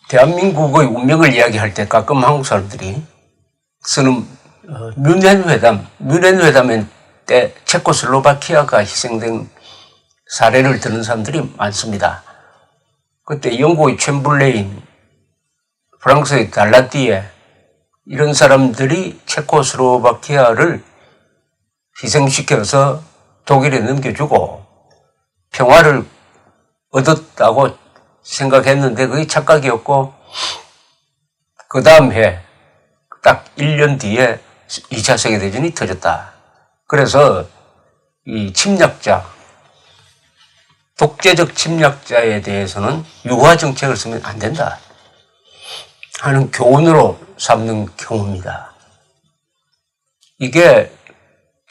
대한민국의 운명을 이야기할 때 가끔 한국 사람들이 쓰는 뮌헨 회담 때 체코슬로바키아가 희생된 사례를 드는 사람들이 많습니다. 그때 영국의 챔블레인, 프랑스의 달라디에 이런 사람들이 체코슬로바키아를 희생시켜서 독일에 넘겨주고 평화를 얻었다고 생각했는데 그게 착각이었고 그 다음 해 딱 1년 뒤에 2차 세계대전이 터졌다. 그래서 이 침략자, 독재적 침략자에 대해서는 유화 정책을 쓰면 안 된다 하는 교훈으로 삼는 경우입니다. 이게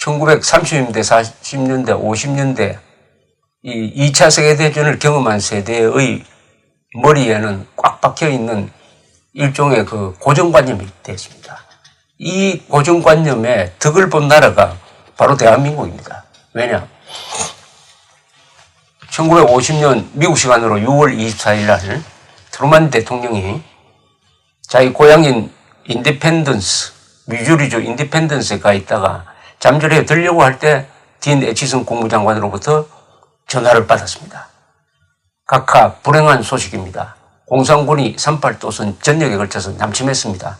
1930년대, 40년대, 50년대 이 2차 세계대전을 경험한 세대의 머리에는 꽉 박혀 있는 일종의 그 고정관념이 됐습니다. 이 고정관념에 덕을 본 나라가 바로 대한민국입니다. 왜냐? 1950년 미국 시간으로 6월 24일 날 트루만 대통령이 자기 고향인 인디펜던스, 미주리주 인디펜던스에 가 있다가 잠실에 들려고 할 때 딘 애치슨 국무장관으로부터 전화를 받았습니다. 각하 불행한 소식입니다. 공산군이 38도선 전역에 걸쳐서 남침했습니다.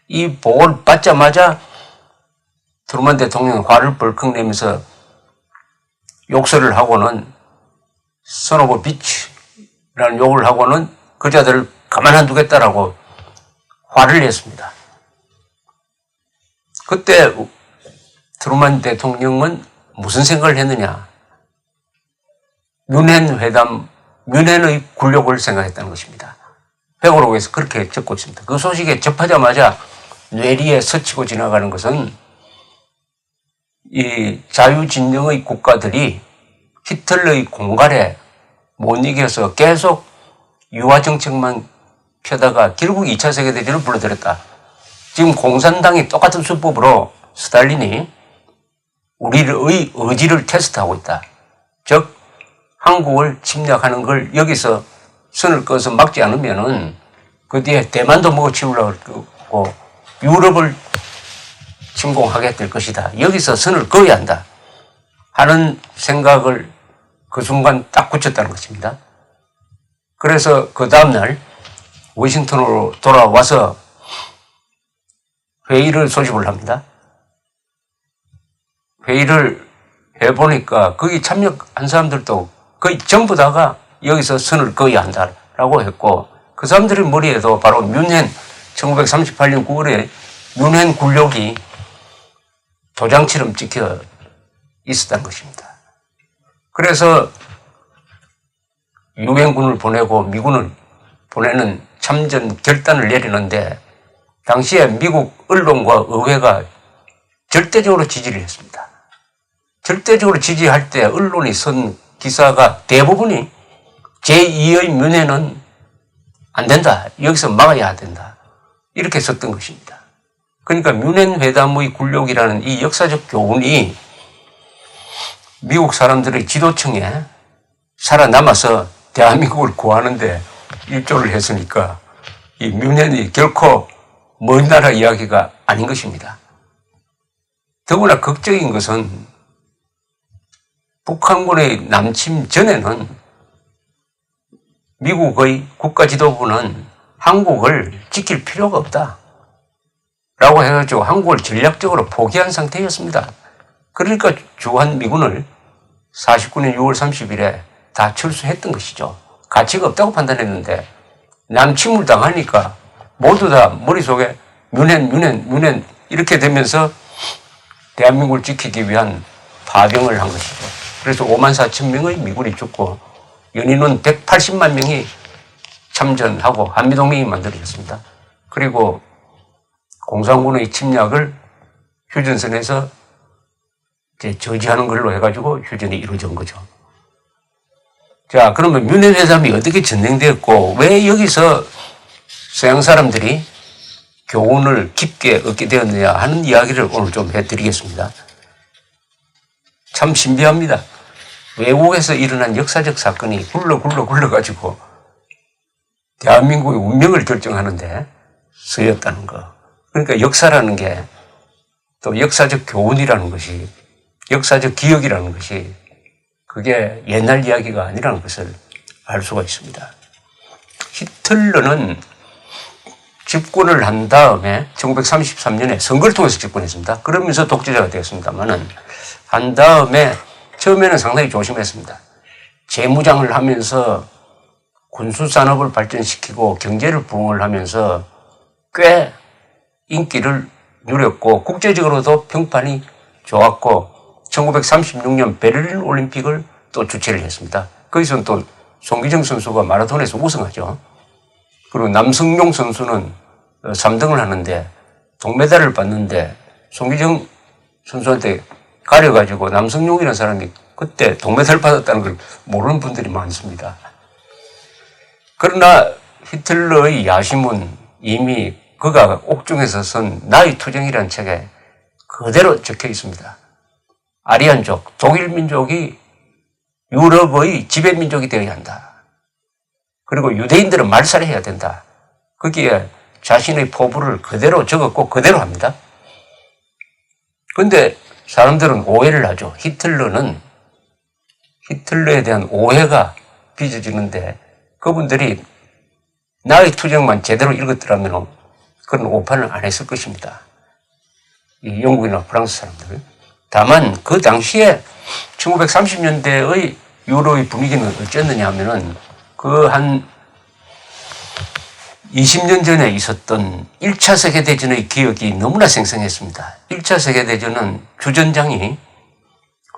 이 보고를 받자마자 트루만 대통령은 화를 벌컥 내면서 욕설을 하고는 선 오브 비치라는 욕을 하고는 그자들을 가만 안 두겠다라고 화를 냈습니다. 그때 트루만 대통령은 무슨 생각을 했느냐? 뮌헨의 굴욕을 생각했다는 것입니다. 회고록에서 그렇게 적고 있습니다. 그 소식에 접하자마자 뇌리에 스치고 지나가는 것은 이 자유진영의 국가들이 히틀러의 공갈에 못 이겨서 계속 유화정책만 펴다가 결국 2차 세계대전을 불러들였다. 지금 공산당이 똑같은 수법으로 스탈린이 우리의 의지를 테스트하고 있다. 즉 한국을 침략하는 걸 여기서 선을 꺼서 막지 않으면은 그 뒤에 대만도 먹어치우려고 하고 유럽을 침공하게 될 것이다. 여기서 선을 그어야 한다 하는 생각을 그 순간 딱 굳혔다는 것입니다. 그래서 그 다음날 워싱턴으로 돌아와서 회의를 소집을 합니다. 회의를 해보니까 거기 참여한 사람들도 거의 전부 다가 여기서 선을 그어야 한다라고 했고 그 사람들의 머리에도 바로 뮌헨 1938년 9월에 뮌헨 굴욕이 도장처럼 찍혀 있었다는 것입니다. 그래서 유엔군을 보내고 미군을 보내는 참전 결단을 내리는데 당시에 미국 언론과 의회가 절대적으로 지지를 했습니다. 절대적으로 지지할 때 언론이 쓴 기사가 대부분이 제2의 뮌헨은 안 된다. 여기서 막아야 된다. 이렇게 썼던 것입니다. 그러니까 뮌헨 회담의 굴욕이라는 이 역사적 교훈이 미국 사람들의 지도층에 살아남아서 대한민국을 구하는데 일조를 했으니까 이 뮌헨이 결코 먼 나라 이야기가 아닌 것입니다. 더구나 극적인 것은 북한군의 남침 전에는 미국의 국가 지도부는 한국을 지킬 필요가 없다 라고 해가지고 한국을 전략적으로 포기한 상태였습니다. 그러니까 주한 미군을 49년 6월 30일에 다 철수했던 것이죠. 가치가 없다고 판단했는데 남침을 당하니까 모두 다 머릿속에 뮌헨 이렇게 되면서 대한민국을 지키기 위한 파병을 한 것이죠. 그래서 5만 4천 명의 미군이 죽고 연인은 180만 명이 참전하고 한미동맹이 만들어졌습니다. 그리고 공산군의 침략을 휴전선에서 이제 저지하는 걸로 해가지고 휴전이 이루어진 거죠. 자, 그러면 뮌헨 회담이 어떻게 진행되었고 왜 여기서 서양 사람들이 교훈을 깊게 얻게 되었느냐 하는 이야기를 오늘 좀 해드리겠습니다. 참 신비합니다. 외국에서 일어난 역사적 사건이 굴러가지고 대한민국의 운명을 결정하는데 쓰였다는 거. 그러니까 역사라는 게 또 역사적 교훈이라는 것이, 역사적 기억이라는 것이 그게 옛날 이야기가 아니라는 것을 알 수가 있습니다. 히틀러는 집권을 한 다음에 1933년에 선거를 통해서 집권했습니다. 그러면서 독재자가 되었습니다만은 한 다음에 처음에는 상당히 조심했습니다. 재무장을 하면서 군수산업을 발전시키고 경제를 부흥을 하면서 꽤 인기를 누렸고 국제적으로도 평판이 좋았고 1936년 베를린 올림픽을 또 주최를 했습니다. 거기서는 또 송기정 선수가 마라톤에서 우승하죠. 그리고 남성용 선수는 3등을 하는데 동메달을 받는데 송기정 선수한테 가려가지고 남성용이라는 사람이 그때 동메달을 받았다는 걸 모르는 분들이 많습니다. 그러나 히틀러의 야심은 이미 그가 옥중에서 쓴 나의 투쟁이라는 책에 그대로 적혀 있습니다. 아리안족, 독일 민족이 유럽의 지배민족이 되어야 한다. 그리고 유대인들은 말살해야 된다. 거기에 자신의 포부를 그대로 적었고 그대로 합니다. 그런데 사람들은 오해를 하죠. 히틀러에 대한 오해가 빚어지는데 그분들이 나의 투쟁만 제대로 읽었더라면 그런 오판을 안 했을 것입니다. 이 영국이나 프랑스 사람들. 다만 그 당시에 1930년대의 유로의 분위기는 어땠느냐 하면은 그 한 20년 전에 있었던 1차 세계대전의 기억이 너무나 생생했습니다. 1차 세계대전은 주전장이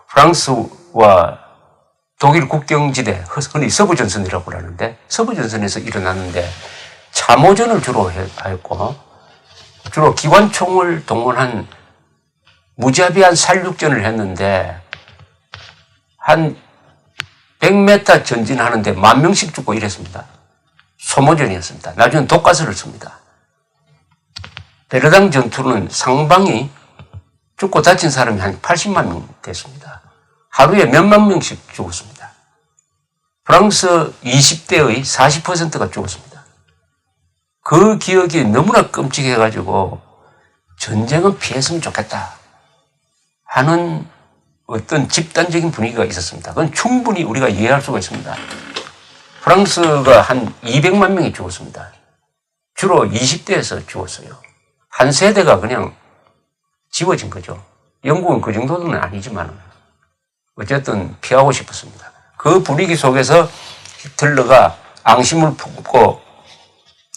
프랑스와 독일 국경지대, 흔히 서부전선이라고 하는데 서부전선에서 일어났는데 참호전을 주로 하였고 주로 기관총을 동원한 무자비한 살육전을 했는데 한 100m 전진하는데 10,000명씩 죽고 이랬습니다. 소모전이었습니다. 나중에 독가스를 씁니다. 베르당 전투는 상방이 죽고 다친 사람이 한 80만 명 됐습니다. 하루에 몇만 명씩 죽었습니다. 프랑스 20대의 40%가 죽었습니다. 그 기억이 너무나 끔찍해가지고 전쟁은 피했으면 좋겠다 하는 어떤 집단적인 분위기가 있었습니다. 그건 충분히 우리가 이해할 수가 있습니다. 프랑스가 한 200만 명이 죽었습니다. 주로 20대에서 죽었어요. 한 세대가 그냥 지워진 거죠. 영국은 그 정도는 아니지만 어쨌든 피하고 싶었습니다. 그 분위기 속에서 히틀러가 앙심을 품고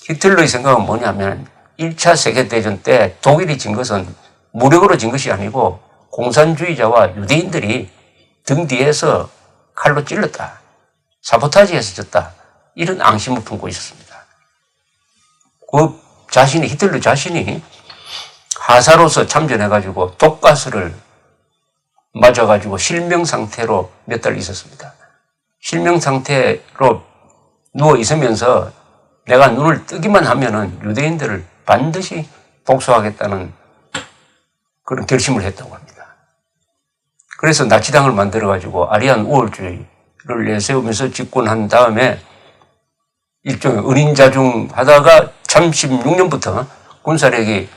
히틀러의 생각은 뭐냐면 1차 세계대전 때 독일이 진 것은 무력으로 진 것이 아니고 공산주의자와 유대인들이 등 뒤에서 칼로 찔렀다. 사보타지해서 졌다. 이런 앙심을 품고 있었습니다. 히틀러 자신이 하사로서 참전해가지고 독가스를 맞아가지고 실명 상태로 몇 달 있었습니다. 실명 상태로 누워 있으면서 내가 눈을 뜨기만 하면은 유대인들을 반드시 복수하겠다는 그런 결심을 했다고 합니다. 그래서 나치당을 만들어가지고 아리안 우월주의를 내세우면서 집권한 다음에 일종의 은인자중 하다가 36년부터 군사력이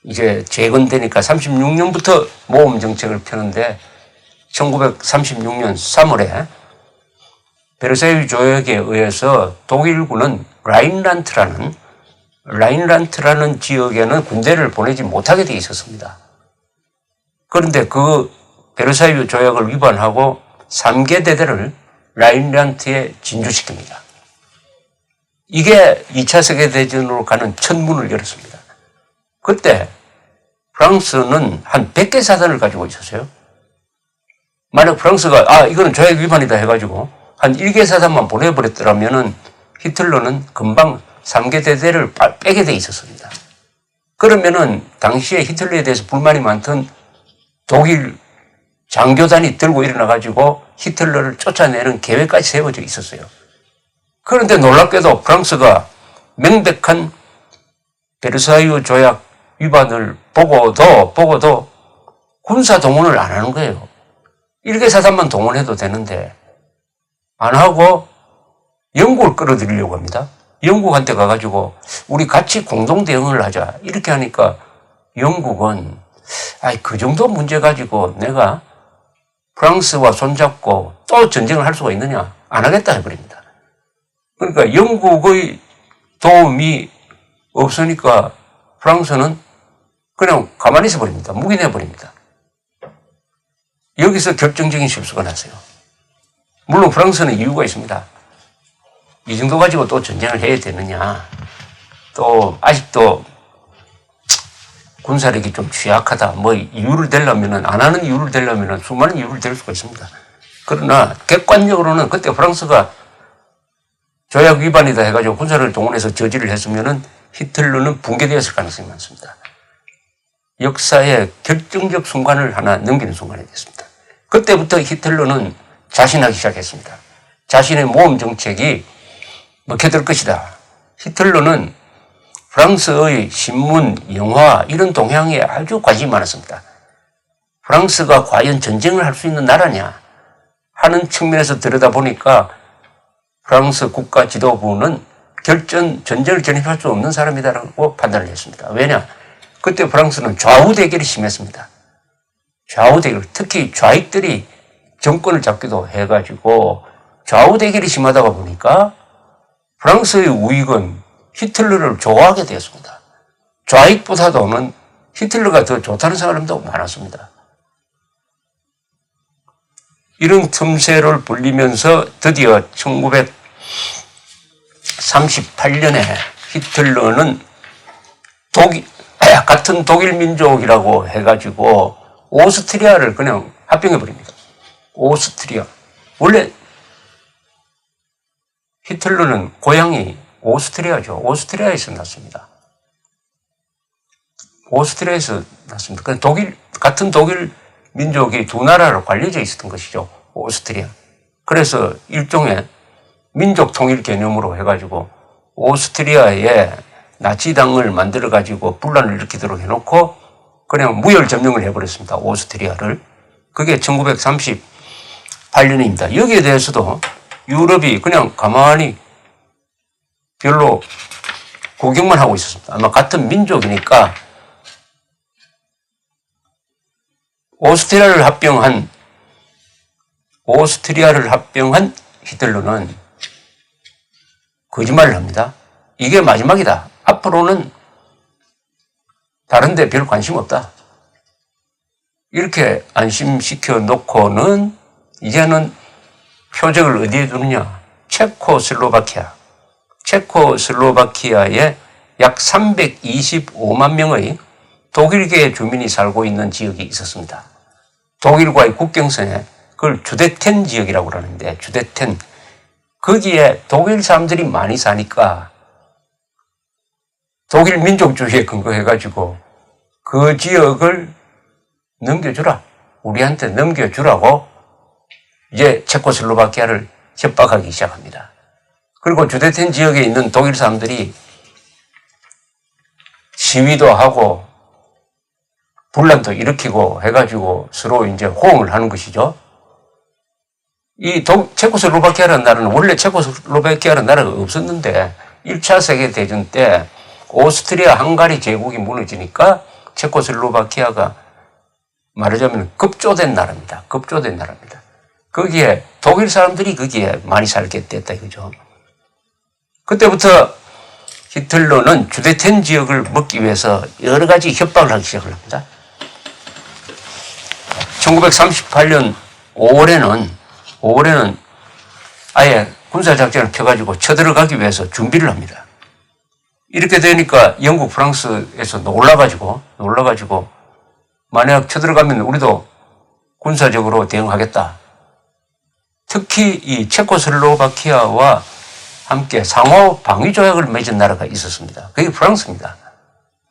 이제 재건되니까 36년부터 모험 정책을 펴는데 1936년 3월에 베르사유 조약에 의해서 독일군은 라인란트라는 지역에는 군대를 보내지 못하게 돼 있었습니다. 그런데 그 베르사유 조약을 위반하고 3개 대대를 라인란트에 진주시킵니다. 이게 2차 세계대전으로 가는 첫 문을 열었습니다. 그때 프랑스는 한 100개 사단을 가지고 있었어요. 만약 프랑스가 이거는 조약 위반이다 해가지고 한 1개 사단만 보내버렸더라면은 히틀러는 금방 3개 대대를 빼게 돼 있었습니다. 그러면은 당시에 히틀러에 대해서 불만이 많던 독일 장교단이 들고 일어나가지고 히틀러를 쫓아내는 계획까지 세워져 있었어요. 그런데 놀랍게도 프랑스가 명백한 베르사유 조약 위반을 보고도 군사 동원을 안 하는 거예요. 1개 사단만 동원해도 되는데 안 하고 영국을 끌어들이려고 합니다. 영국한테 가가지고 우리 같이 공동 대응을 하자. 이렇게 하니까 영국은 그 정도 문제 가지고 내가 프랑스와 손잡고 또 전쟁을 할 수가 있느냐? 안 하겠다 해버립니다. 그러니까 영국의 도움이 없으니까 프랑스는 그냥 가만히 있어버립니다. 묵인해버립니다. 여기서 결정적인 실수가 났어요. 물론 프랑스는 이유가 있습니다. 이 정도 가지고 또 전쟁을 해야 되느냐. 또 아직도 군사력이 좀 취약하다. 이유를 대려면은, 안 하는 이유를 대려면은 수많은 이유를 댈 수가 있습니다. 그러나 객관적으로는 그때 프랑스가 조약 위반이다 해가지고 군사를 동원해서 저지를 했으면은 히틀러는 붕괴되었을 가능성이 많습니다. 역사의 결정적 순간을 하나 넘기는 순간이 됐습니다. 그때부터 히틀러는 자신하기 시작했습니다. 자신의 모험 정책이 먹혀들 것이다. 히틀러는 프랑스의 신문, 영화 이런 동향에 아주 관심이 많았습니다. 프랑스가 과연 전쟁을 할 수 있는 나라냐 하는 측면에서 들여다보니까 프랑스 국가 지도부는 전쟁을 견인할 수 없는 사람이다라고 판단을 했습니다. 왜냐? 그때 프랑스는 좌우 대결이 심했습니다. 좌우 대결, 특히 좌익들이 정권을 잡기도 해가지고 좌우 대결이 심하다가 보니까 프랑스의 우익은 히틀러를 좋아하게 되었습니다. 좌익보다도는 히틀러가 더 좋다는 사람도 많았습니다. 이런 틈새를 불리면서 드디어 1938년에 히틀러는 같은 독일 민족이라고 해가지고 오스트리아를 그냥 합병해버립니다. 오스트리아. 원래 히틀러는 고향이 오스트리아죠. 오스트리아에서 났습니다. 오스트리아에서 났습니다. 같은 독일 민족이 두 나라로 관려져 있었던 것이죠. 오스트리아. 그래서 일종의 민족 통일 개념으로 해가지고 오스트리아에 나치당을 만들어가지고 분란을 일으키도록 해놓고 그냥 무혈 점령을 해버렸습니다. 오스트리아를. 그게 1938년입니다. 여기에 대해서도 유럽이 그냥 가만히 별로 구경만 하고 있었습니다. 아마 같은 민족이니까 오스트리아를 합병한 히틀러는 거짓말을 합니다. 이게 마지막이다. 앞으로는 다른 데 별 관심 없다. 이렇게 안심시켜 놓고는 이제는 표적을 어디에 두느냐. 체코슬로바키아에 약 325만 명의 독일계 주민이 살고 있는 지역이 있었습니다. 독일과의 국경선에 그걸 주데텐 지역이라고 하는데, 주데텐. 거기에 독일 사람들이 많이 사니까 독일 민족주의에 근거해가지고 그 지역을 넘겨주라. 우리한테 넘겨주라고 이제 체코슬로바키아를 협박하기 시작합니다. 그리고 주데텐 지역에 있는 독일 사람들이 시위도 하고 분란도 일으키고 해가지고 서로 이제 호응을 하는 것이죠. 이 체코슬로바키아라는 나라는 원래 체코슬로바키아라는 나라가 없었는데 1차 세계대전 때 오스트리아 헝가리 제국이 무너지니까 체코슬로바키아가 말하자면 급조된 나라입니다. 급조된 나라입니다. 거기에 독일 사람들이 거기에 많이 살게 됐다 이거죠. 그때부터 히틀러는 주데텐 지역을 먹기 위해서 여러 가지 협박을 하기 시작을 합니다. 1938년 5월에는 아예 군사작전을 펴가지고 쳐들어가기 위해서 준비를 합니다. 이렇게 되니까 영국, 프랑스에서 놀라가지고 만약 쳐들어가면 우리도 군사적으로 대응하겠다. 특히 이 체코슬로바키아와 함께 상호 방위 조약을 맺은 나라가 있었습니다. 그게 프랑스입니다.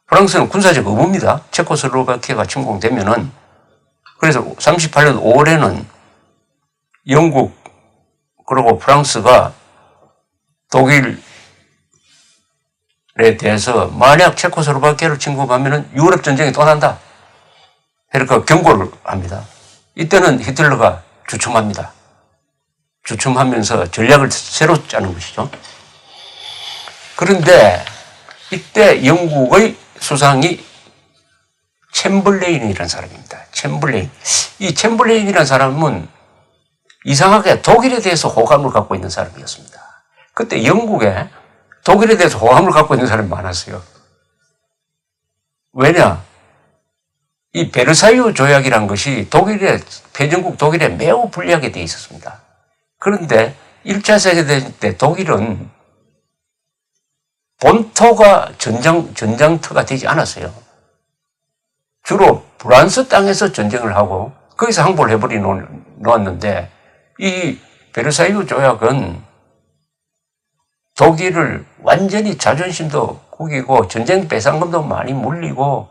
프랑스는 군사적 의무입니다. 체코슬로바키아가 침공되면은. 그래서 38년 5월에는 영국 그리고 프랑스가 독일에 대해서 만약 체코슬로바키아를 침공하면은 유럽 전쟁이 또 난다. 그러니까 경고를 합니다. 이때는 히틀러가 주춤합니다. 주춤하면서 전략을 새로 짜는 것이죠. 그런데 이때 영국의 수상이 챔벌레인이라는 사람입니다. 챔벌레인. 이 챔벌레인이라는 사람은 이상하게 독일에 대해서 호감을 갖고 있는 사람이었습니다. 그때 영국에 독일에 대해서 호감을 갖고 있는 사람이 많았어요. 왜냐? 이 베르사유 조약이란 것이 패전국 독일에 매우 불리하게 되어 있었습니다. 그런데 1차 세계대전 때 독일은 본토가 전장터가 되지 않았어요. 주로 프랑스 땅에서 전쟁을 하고 거기서 항복을 해버리 놓았는데 이 베르사유 조약은 독일을 완전히 자존심도 구기고 전쟁 배상금도 많이 물리고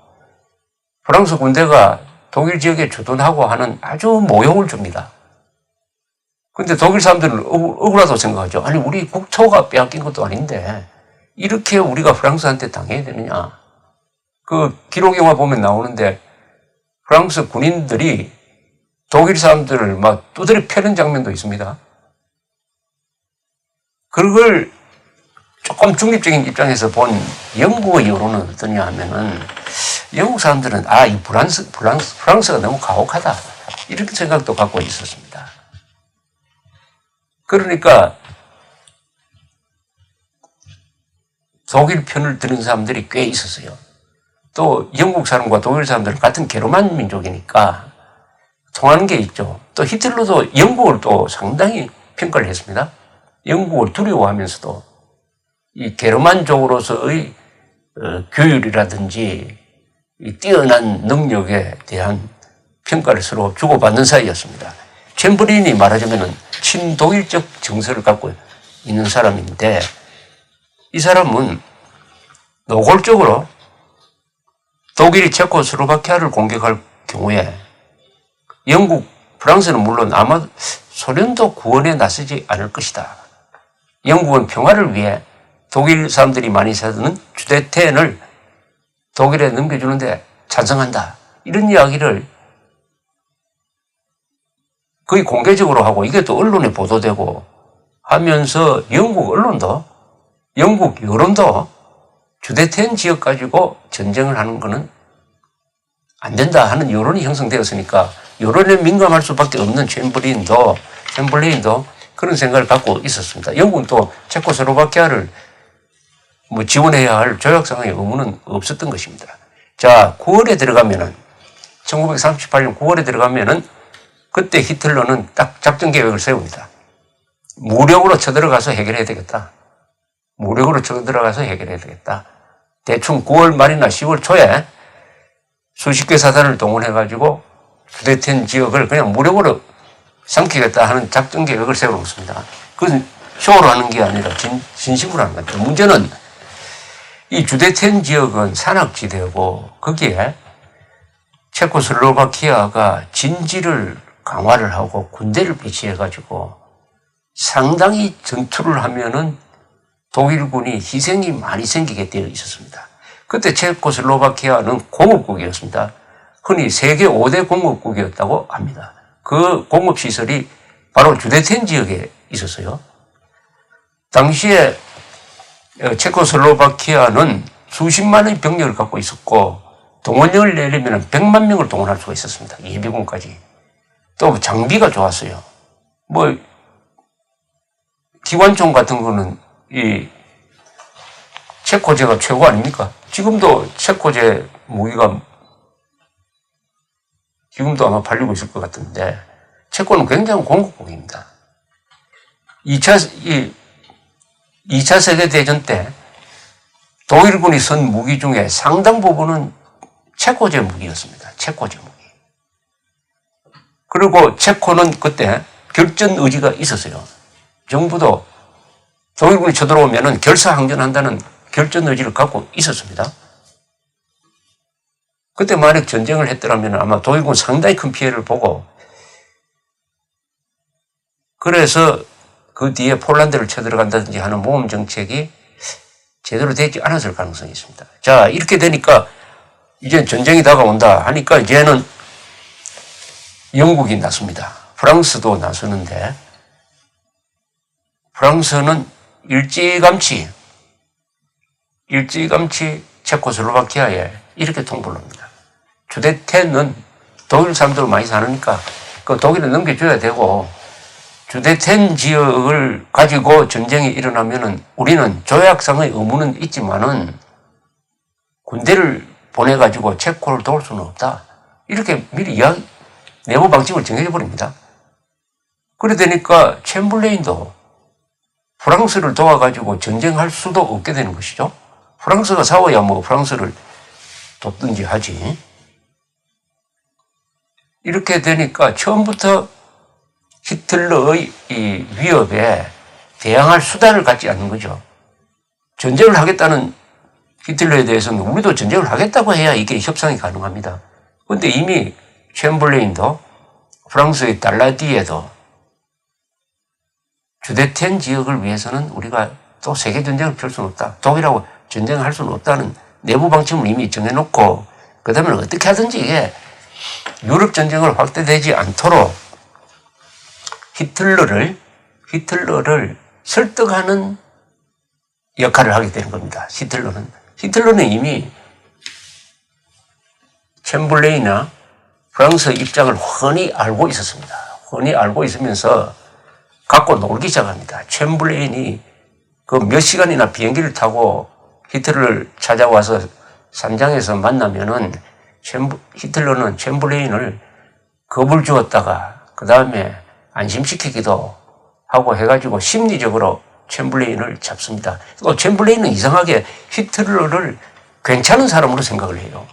프랑스 군대가 독일 지역에 주둔하고 하는 아주 모욕을 줍니다. 근데 독일 사람들은 억울하다고 생각하죠. 아니, 우리 국토가 빼앗긴 것도 아닌데 이렇게 우리가 프랑스한테 당해야 되느냐. 그 기록 영화 보면 나오는데 프랑스 군인들이 독일 사람들을 막 두드려 패는 장면도 있습니다. 그걸 조금 중립적인 입장에서 본 영국의 여론은 어떠냐 하면은 영국 사람들은 이 프랑스가 너무 가혹하다. 이렇게 생각도 갖고 있었습니다. 그러니까 독일 편을 드는 사람들이 꽤 있었어요. 또 영국 사람과 독일 사람들은 같은 게르만 민족이니까 통하는 게 있죠. 또 히틀러도 영국을 또 상당히 평가를 했습니다. 영국을 두려워하면서도 이 게르만족으로서의 교율이라든지 이 뛰어난 능력에 대한 평가를 서로 주고받는 사이였습니다. 챔버린이 말하자면 친독일적 정서를 갖고 있는 사람인데 이 사람은 노골적으로 독일이 체코슬로바키아를 공격할 경우에 영국, 프랑스는 물론 아마 소련도 구원에 나서지 않을 것이다. 영국은 평화를 위해 독일 사람들이 많이 사는 주데텐을 독일에 넘겨주는데 찬성한다. 이런 이야기를 거의 공개적으로 하고 이게 또 언론에 보도되고 하면서 영국 언론도 영국 여론도 주데텐 지역 가지고 전쟁을 하는 것은 안 된다 하는 여론이 형성되었으니까 여론에 민감할 수밖에 없는 챔벌레인도 그런 생각을 갖고 있었습니다. 영국은 또 체코슬로바키아를 지원해야 할 조약상의 의무는 없었던 것입니다. 자, 9월에 들어가면은 1938년 9월에 들어가면은 그때 히틀러는 딱 작전 계획을 세웁니다. 무력으로 쳐들어가서 해결해야 되겠다. 대충 9월 말이나 10월 초에 수십 개 사단을 동원해가지고 주데텐 지역을 그냥 무력으로 삼키겠다 하는 작전 계획을 세워놓습니다. 그것은 쇼로 하는 게 아니라 진심으로 하는 겁니다. 문제는 이 주데텐 지역은 산악지대고 거기에 체코슬로바키아가 진지를 강화를 하고 군대를 배치해가지고 상당히 전투를 하면은 독일군이 희생이 많이 생기게 되어 있었습니다. 그때 체코슬로바키아는 공업국이었습니다. 흔히 세계 5대 공업국이었다고 합니다. 그 공업시설이 바로 주데텐 지역에 있었어요. 당시에 체코슬로바키아는 수십만의 병력을 갖고 있었고 동원령을 내리면 100만 명을 동원할 수가 있었습니다. 예비군까지. 또 장비가 좋았어요. 기관총 같은 거는 이 체코제가 최고 아닙니까? 지금도 체코제 무기가 지금도 아마 팔리고 있을 것 같은데 체코는 굉장히 공급국입니다. 2차 세계대전 때 독일군이 쓴 무기 중에 상당 부분은 체코제 무기였습니다. 체코제 무기. 그리고 체코는 그때 결전 의지가 있었어요. 정부도 독일군이 쳐들어오면은 결사항전한다는 결전 의지를 갖고 있었습니다. 그때 만약 전쟁을 했더라면 아마 독일군 상당히 큰 피해를 보고 그래서 그 뒤에 폴란드를 쳐들어간다든지 하는 모험 정책이 제대로 되지 않았을 가능성이 있습니다. 자, 이렇게 되니까 이제 전쟁이 다가온다 하니까 이제는 영국이 나섭니다. 프랑스도 나서는데 프랑스는 일찌감치 일찌감치 체코슬로바키아에 이렇게 통보를 합니다. 주데텐은 독일 사람들 많이 사니까 그 독일에 넘겨줘야 되고, 주데텐 지역을 가지고 전쟁이 일어나면은 우리는 조약상의 의무는 있지만은 군대를 보내가지고 체코를 도울 수는 없다. 이렇게 미리 내부 방침을 정해버립니다. 그래 되니까 챔블레인도 프랑스를 도와가지고 전쟁할 수도 없게 되는 것이죠. 프랑스가 싸워야 뭐 프랑스를 돕든지 하지. 이렇게 되니까 처음부터 히틀러의 이 위협에 대항할 수단을 갖지 않는 거죠. 전쟁을 하겠다는 히틀러에 대해서는 우리도 전쟁을 하겠다고 해야 이게 협상이 가능합니다. 그런데 이미 챔블레인도 프랑스의 달라디에도 주데텐 지역을 위해서는 우리가 또 세계전쟁을 펼 수는 없다. 독일하고 전쟁을 할 수는 없다는 내부 방침을 이미 정해놓고 그 다음에 어떻게 하든지 이게 유럽 전쟁을 확대되지 않도록 히틀러를 설득하는 역할을 하게 되는 겁니다. 히틀러는 이미 챔블레인이나 프랑스 입장을 훤히 알고 있었습니다. 훤히 알고 있으면서 갖고 놀기 시작합니다. 챔블레인이 그 몇 시간이나 비행기를 타고 히틀러를 찾아와서 산장에서 만나면은 히틀러는 챔블레인을 겁을 주었다가 그 다음에 안심시키기도 하고 해가지고 심리적으로 챔블레인을 잡습니다. 또 챔블레인은 이상하게 히틀러를 괜찮은 사람으로 생각을 해요.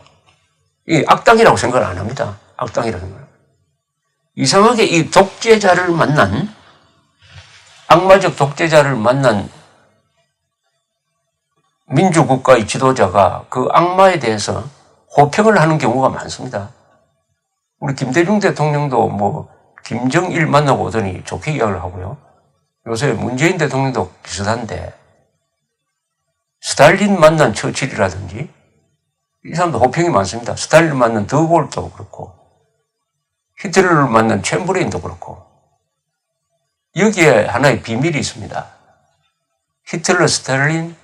이 악당이라고 생각을 안 합니다. 악당이라고 생각을. 이상하게 이 악마적 독재자를 만난 민주국가의 지도자가 그 악마에 대해서 호평을 하는 경우가 많습니다. 우리 김대중 대통령도 뭐 김정일 만나고 오더니 좋게 이야기를 하고요. 요새 문재인 대통령도 비슷한데 스탈린 만난 처칠이라든지 이 사람도 호평이 많습니다. 스탈린 만난 드골도 그렇고 히틀러를 만난 챔블레인도 그렇고 여기에 하나의 비밀이 있습니다. 히틀러, 스탈린,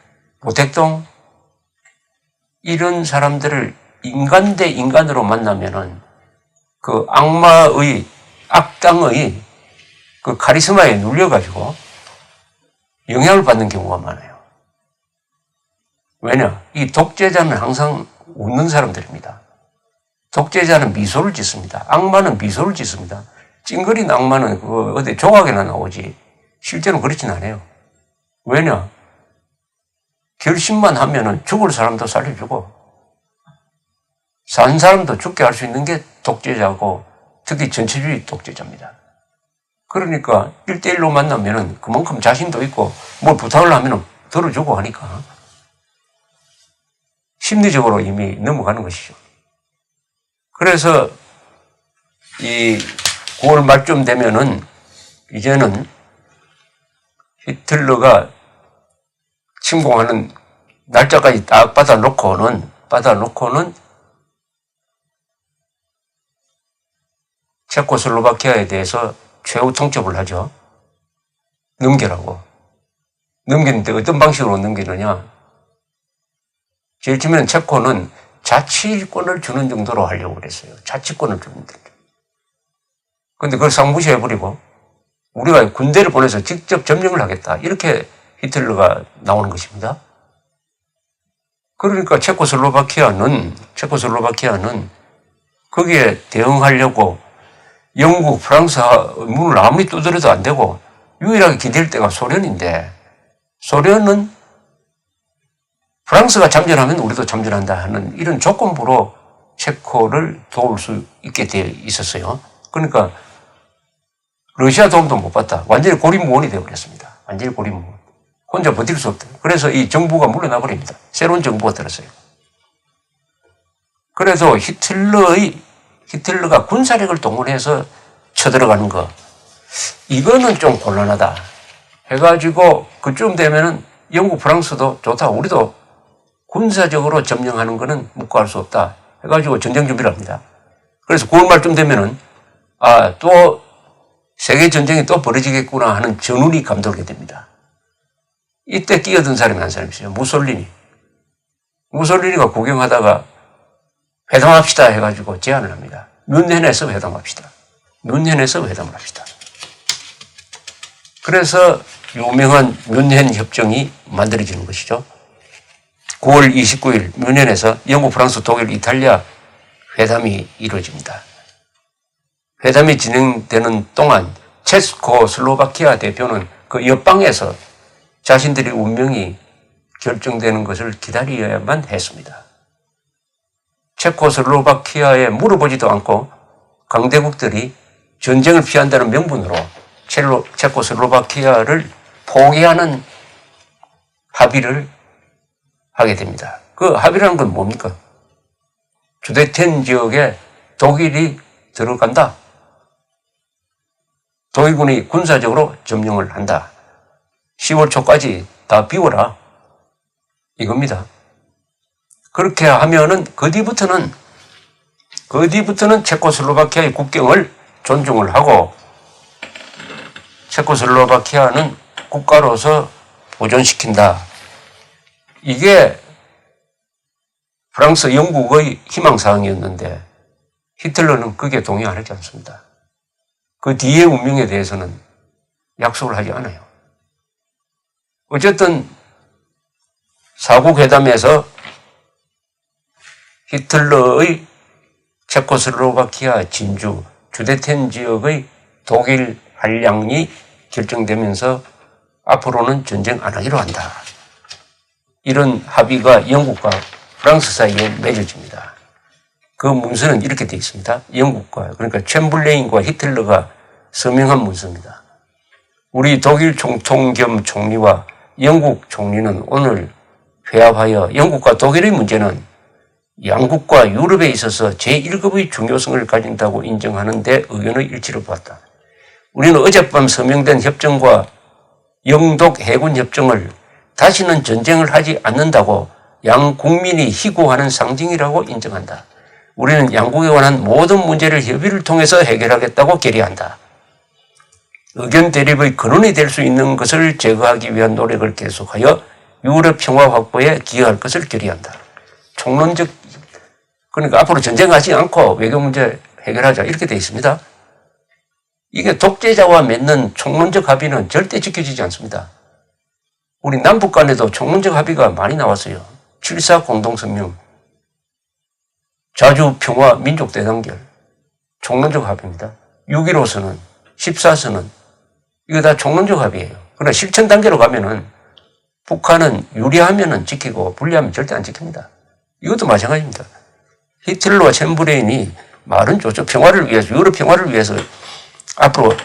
모택동 이런 사람들을 인간 대 인간으로 만나면은 그 악당의 그 카리스마에 눌려가지고 영향을 받는 경우가 많아요. 왜냐? 이 독재자는 항상 웃는 사람들입니다. 독재자는 미소를 짓습니다. 악마는 미소를 짓습니다. 찡그린 악마는 어디 조각에나 나오지 실제로 그렇진 않아요. 왜냐? 결심만 하면은 죽을 사람도 살려주고 산 사람도 죽게 할 수 있는 게 독재자고 특히 전체주의 독재자입니다. 그러니까 1대1로 만나면은 그만큼 자신도 있고 뭘 부탁을 하면은 들어주고 하니까 심리적으로 이미 넘어가는 것이죠. 그래서 이 9월 말쯤 되면은 이제는 히틀러가 침공하는 날짜까지 딱 받아놓고는 체코슬로바키아에 대해서 최후 통첩을 하죠. 넘기라고. 넘기는데 어떤 방식으로 넘기느냐. 제일 처음에는 체코는 자치권을 주는 정도로 하려고 그랬어요. 자치권을 주는 정도. 그런데 그걸 싹 무시해버리고 우리가 군대를 보내서 직접 점령을 하겠다. 이렇게 히틀러가 나오는 것입니다. 그러니까 체코슬로바키아는 거기에 대응하려고 영국, 프랑스 문을 아무리 두드려도 안 되고 유일하게 기댈 때가 소련인데 소련은 프랑스가 참전하면 우리도 참전한다 하는 이런 조건부로 체코를 도울 수 있게 되어 있었어요. 그러니까 러시아 도움도 못 받다. 완전히 고립무원이 되어버렸습니다. 완전히 고립무원. 혼자 버틸 수 없다. 그래서 이 정부가 물러나 버립니다. 새로운 정부가 들었어요. 그래서 히틀러가 군사력을 동원해서 쳐들어가는 거, 이거는 좀 곤란하다. 해가지고 그쯤 되면은 영국, 프랑스도 좋다. 우리도 군사적으로 점령하는 거는 묵과할 수 없다. 해가지고 전쟁 준비를 합니다. 그래서 9월 말쯤 되면은 또 세계 전쟁이 또 벌어지겠구나 하는 전운이 감돌게 됩니다. 이때 끼어든 사람이 한 사람이 있어요. 무솔리니. 무솔리니가 구경하다가 회담합시다 해가지고 제안을 합니다. 뮌헨에서 회담합시다. 뮌헨에서 회담을 합시다. 그래서 유명한 뮌헨 협정이 만들어지는 것이죠. 9월 29일 뮌헨에서 영국, 프랑스, 독일, 이탈리아 회담이 이루어집니다. 회담이 진행되는 동안 체코슬로바키아 대표는 그 옆방에서 자신들의 운명이 결정되는 것을 기다려야만 했습니다. 체코슬로바키아에 물어보지도 않고 강대국들이 전쟁을 피한다는 명분으로 체코슬로바키아를 포기하는 합의를 하게 됩니다. 그 합의라는 건 뭡니까? 주데텐 지역에 독일이 들어간다. 독일군이 군사적으로 점령을 한다. 10월 초까지 다 비워라. 이겁니다. 그렇게 하면은 그 뒤부터는 체코슬로바키아의 국경을 존중을 하고 체코슬로바키아는 국가로서 보존시킨다. 이게 프랑스, 영국의 희망사항이었는데 히틀러는 그게 동의 안 하지 않습니다. 그 뒤의 운명에 대해서는 약속을 하지 않아요. 어쨌든 사국회담에서 히틀러의 체코슬로바키아 진주, 주데텐 지역의 독일 한량이 결정되면서 앞으로는 전쟁 안 하기로 한다. 이런 합의가 영국과 프랑스 사이에 맺어집니다. 그 문서는 이렇게 되어 있습니다. 영국과, 그러니까 챔블레인과 히틀러가 서명한 문서입니다. 우리 독일 총통 겸 총리와 영국 총리는 오늘 회합하여 영국과 독일의 문제는 양국과 유럽에 있어서 제1급의 중요성을 가진다고 인정하는 데 의견의 일치를 보았다. 우리는 어젯밤 서명된 협정과 영독 해군 협정을 다시는 전쟁을 하지 않는다고 양 국민이 희고하는 상징이라고 인정한다. 우리는 양국에 관한 모든 문제를 협의를 통해서 해결하겠다고 결의한다. 의견 대립의 근원이 될 수 있는 것을 제거하기 위한 노력을 계속하여 유럽 평화 확보에 기여할 것을 결의한다. 총론적, 그러니까 앞으로 전쟁하지 않고 외교 문제 해결하자 이렇게 되어 있습니다. 이게 독재자와 맺는 총론적 합의는 절대 지켜지지 않습니다. 우리 남북 간에도 총론적 합의가 많이 나왔어요. 7.4 공동성명, 자주 평화 민족 대단결, 총론적 합의입니다. 6.15 선언, 14선언, 이거 다 총론적 합의예요. 그러나 실천 단계로 가면은 북한은 유리하면은 지키고 불리하면 절대 안 지킵니다. 이것도 마찬가지입니다. 히틀러와 챔버레인이 말은 좋죠. 평화를 위해서, 유럽 평화를 위해서 앞으로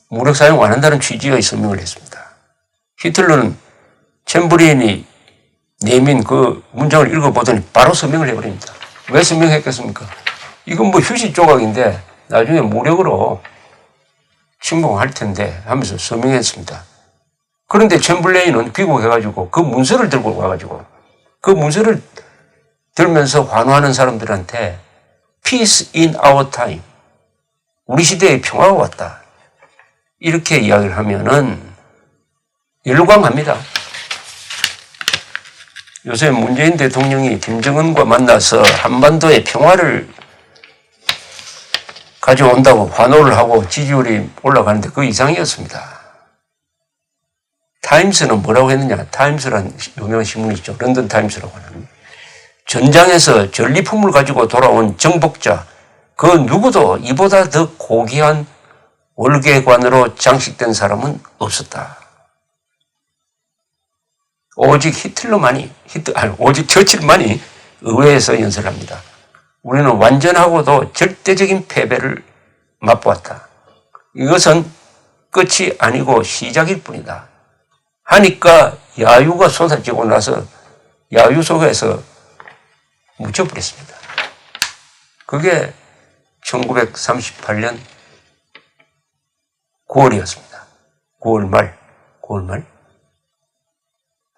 무력 사용 안 한다는 취지의 서명을 했습니다. 히틀러는 챔버레인이 내민 그 문장을 읽어보더니 바로 서명을 해버립니다. 왜 서명했겠습니까? 이건 뭐 휴지 조각인데 나중에 무력으로 침공할 텐데 하면서 서명했습니다. 그런데 챔버레인은 귀국해가지고 그 문서를 들고 와가지고 그 문서를 들면서 환호하는 사람들한테 Peace in our time. 우리 시대에 평화가 왔다. 이렇게 이야기를 하면은 열광합니다. 요새 문재인 대통령이 김정은과 만나서 한반도의 평화를 가져온다고 환호를 하고 지지율이 올라가는데 그 이상이었습니다. 타임스는 뭐라고 했느냐? 타임스란 유명한 신문이 있죠. 런던 타임스라고 하는. 전장에서 전리품을 가지고 돌아온 정복자, 그 누구도 이보다 더 고귀한 월계관으로 장식된 사람은 없었다. 오직 오직 처칠만이 의회에서 연설합니다. 우리는 완전하고도 절대적인 패배를 맛보았다. 이것은 끝이 아니고 시작일 뿐이다. 하니까 야유가 쏟아지고 나서 야유 속에서 묻혀버렸습니다. 그게 1938년 9월이었습니다. 9월 말.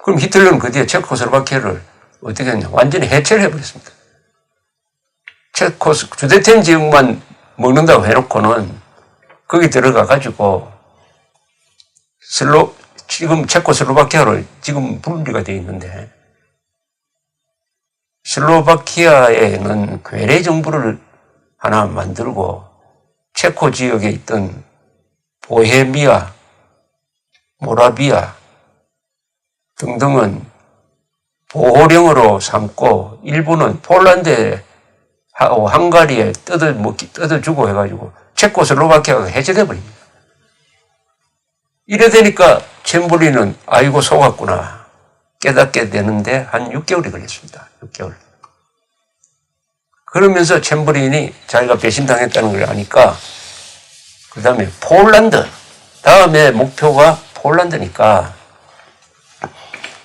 그럼 히틀러는 그 뒤에 체코슬로바키아를 어떻게 했냐? 완전히 해체를 해버렸습니다. 주데텐 지역만 먹는다고 해놓고는 거기 들어가가지고 지금 체코슬로바키아로 지금 분리가 되어 있는데 슬로바키아에는 괴뢰 정부를 하나 만들고 체코 지역에 있던 보헤미아, 모라비아 등등은 보호령으로 삼고 일부는 폴란드에 하고 헝가리에 뜯어주고 해가지고 체코슬로바키아가 해체돼 버립니다. 이래 되니까 챔버린은 아이고 속았구나 깨닫게 되는데 한 6개월이 걸렸습니다. 6개월. 그러면서 챔버린이 자기가 배신당했다는 걸 아니까 그 다음에 폴란드, 다음에 목표가 폴란드니까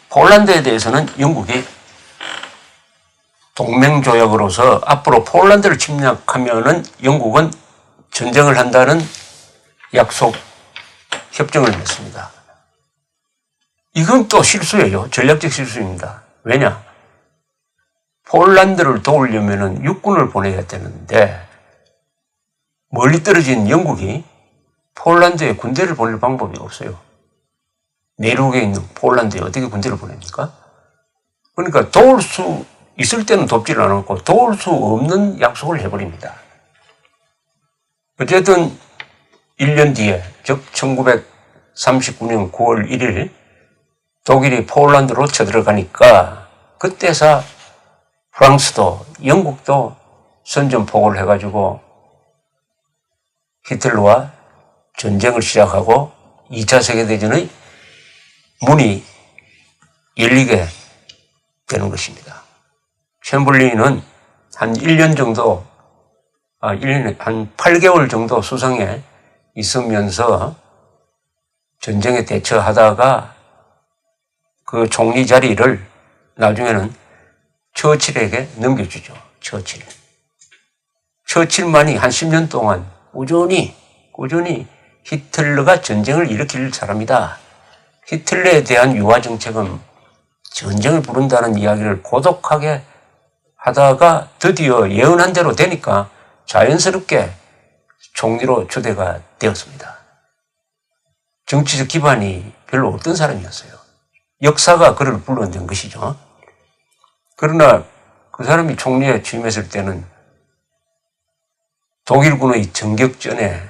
폴란드에 대해서는 영국이 동맹조약으로서 앞으로 폴란드를 침략하면은 영국은 전쟁을 한다는 약속 협정을 맺습니다. 이건 또 실수예요. 전략적 실수입니다. 왜냐? 폴란드를 도우려면은 육군을 보내야 되는데 멀리 떨어진 영국이 폴란드에 군대를 보낼 방법이 없어요. 내륙에 있는 폴란드에 어떻게 군대를 보냅니까? 그러니까 도울 수 있을 때는 돕지를 않았고 도울 수 없는 약속을 해버립니다. 어쨌든 1년 뒤에 즉 1939년 9월 1일 독일이 폴란드로 쳐들어가니까 그때서 프랑스도 영국도 선전포고를 해가지고 히틀러와 전쟁을 시작하고 2차 세계대전의 문이 열리게 되는 것입니다. 챔버린은 한 1년 정도, 1년에 한 8개월 정도 수상에 있으면서 전쟁에 대처하다가 그 총리 자리를 나중에는 처칠에게 넘겨주죠. 처칠만이 한 10년 동안 꾸준히 히틀러가 전쟁을 일으킬 사람이다. 히틀러에 대한 유화 정책은 전쟁을 부른다는 이야기를 고독하게 하다가 드디어 예언한 대로 되니까 자연스럽게 총리로 초대가 되었습니다. 정치적 기반이 별로 없던 사람이었어요. 역사가 그를 불러낸 것이죠. 그러나 그 사람이 총리에 취임했을 때는 독일군의 전격전에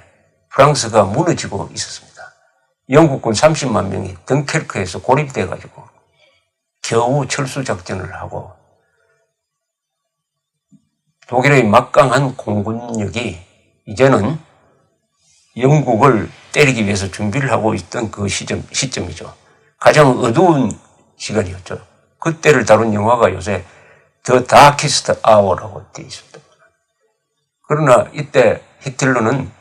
프랑스가 무너지고 있었습니다. 영국군 30만 명이 덩케르크에서 고립돼가지고 겨우 철수작전을 하고 독일의 막강한 공군력이 이제는 영국을 때리기 위해서 준비를 하고 있던 그 시점이죠. 가장 어두운 시간이었죠. 그때를 다룬 영화가 요새 The Darkest Hour라고 되어 있습니다. 그러나 이때 히틀러는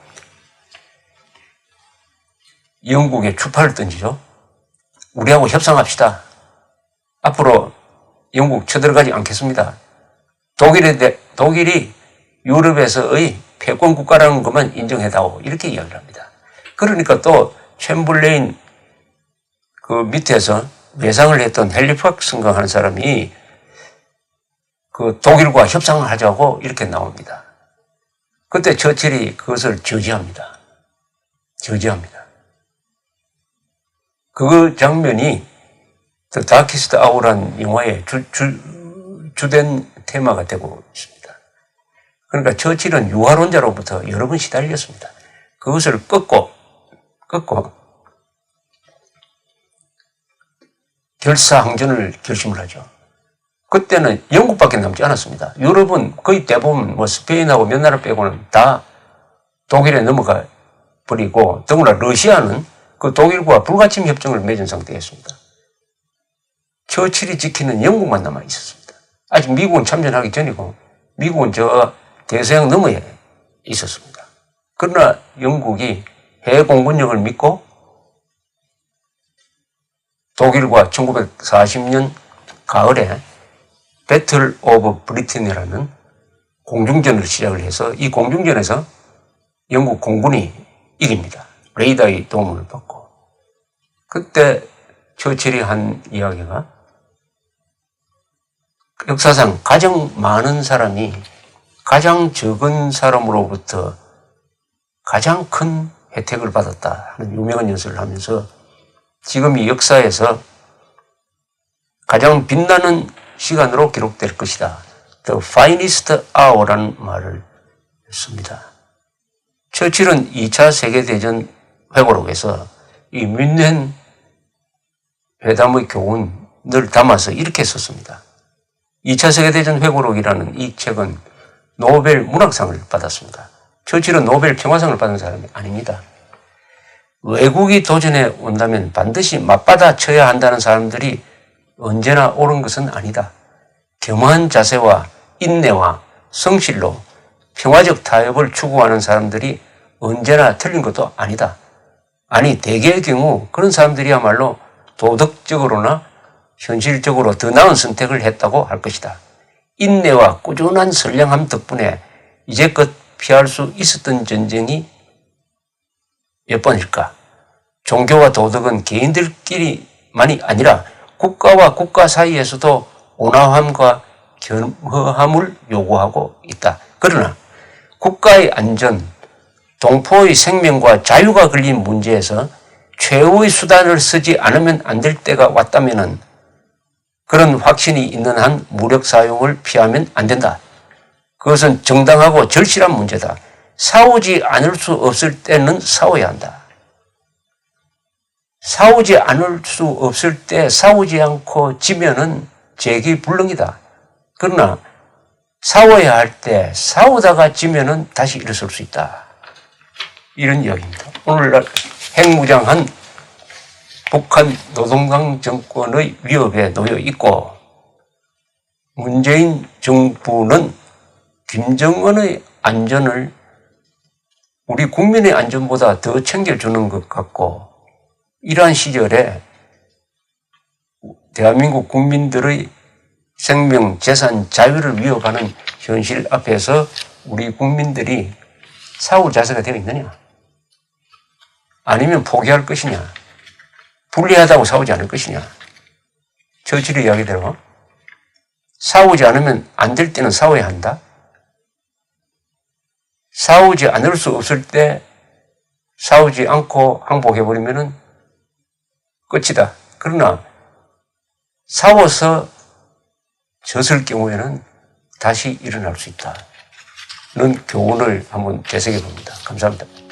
영국에 추파를 던지죠. 우리하고 협상합시다. 앞으로 영국 쳐들어가지 않겠습니다. 독일이 유럽에서의 패권 국가라는 것만 인정해다오. 이렇게 이야기를 합니다. 그러니까 또 챔벌레인 그 밑에서 외상을 했던 헬리팍스인가 하는 사람이 그 독일과 협상을 하자고 이렇게 나옵니다. 그때 처칠이 그것을 저지합니다. 그 장면이 The Darkest Hour라는 영화의 주된 테마가 되고 있습니다. 그러니까 처칠은 유화론자로부터 여러 번 시달렸습니다. 그것을 끊고 결사항전을 결심을 하죠. 그때는 영국밖에 남지 않았습니다. 유럽은 거의 대부분 스페인하고 몇 나라 빼고는 다 독일에 넘어가 버리고 더구나 러시아는 그 독일과 불가침 협정을 맺은 상태였습니다. 처칠이 지키는 영국만 남아 있었습니다. 아직 미국은 참전하기 전이고 미국은 저 대서양 너머에 있었습니다. 그러나 영국이 해공군력을 믿고 독일과 1940년 가을에 배틀 오브 브리튼이라는 공중전을 시작을 해서 이 공중전에서 영국 공군이 이깁니다. 레이더의 도움을 받고. 그때 처칠이 한 이야기가 역사상 가장 많은 사람이 가장 적은 사람으로부터 가장 큰 혜택을 받았다 하는 유명한 연설을 하면서 지금 이 역사에서 가장 빛나는 시간으로 기록될 것이다. the finest hour라는 말을 했습니다. 처칠은 2차 세계대전 회고록에서 이 뮌헨 회담의 교훈을 담아서 이렇게 썼습니다. 2차 세계대전 회고록이라는 이 책은 노벨 문학상을 받았습니다. 처칠은 노벨 평화상을 받은 사람이 아닙니다. 외국이 도전해 온다면 반드시 맞받아쳐야 한다는 사람들이 언제나 옳은 것은 아니다. 겸허한 자세와 인내와 성실로 평화적 타협을 추구하는 사람들이 언제나 틀린 것도 아니다. 아니, 대개의 경우 그런 사람들이야말로 도덕적으로나 현실적으로 더 나은 선택을 했다고 할 것이다. 인내와 꾸준한 선량함 덕분에 이제껏 피할 수 있었던 전쟁이 몇 번일까? 종교와 도덕은 개인들끼리만이 아니라 국가와 국가 사이에서도 온화함과 겸허함을 요구하고 있다. 그러나 국가의 안전, 동포의 생명과 자유가 걸린 문제에서 최후의 수단을 쓰지 않으면 안 될 때가 왔다면은 그런 확신이 있는 한 무력 사용을 피하면 안 된다. 그것은 정당하고 절실한 문제다. 싸우지 않을 수 없을 때는 싸워야 한다. 싸우지 않을 수 없을 때 싸우지 않고 지면은 재기불능이다. 그러나 싸워야 할 때 싸우다가 지면은 다시 일어설 수 있다. 이런 이야기입니다. 오늘날 핵무장한 북한 노동당 정권의 위협에 놓여 있고 문재인 정부는 김정은의 안전을 우리 국민의 안전보다 더 챙겨주는 것 같고 이러한 시절에 대한민국 국민들의 생명, 재산, 자유를 위협하는 현실 앞에서 우리 국민들이 싸울 자세가 되어 있느냐? 아니면 포기할 것이냐? 불리하다고 싸우지 않을 것이냐? 처칠의 이야기대로 싸우지 않으면 안 될 때는 싸워야 한다. 싸우지 않을 수 없을 때 싸우지 않고 항복해버리면 끝이다. 그러나 싸워서 졌을 경우에는 다시 일어날 수 있다는 교훈을 한번 되새겨 봅니다. 감사합니다.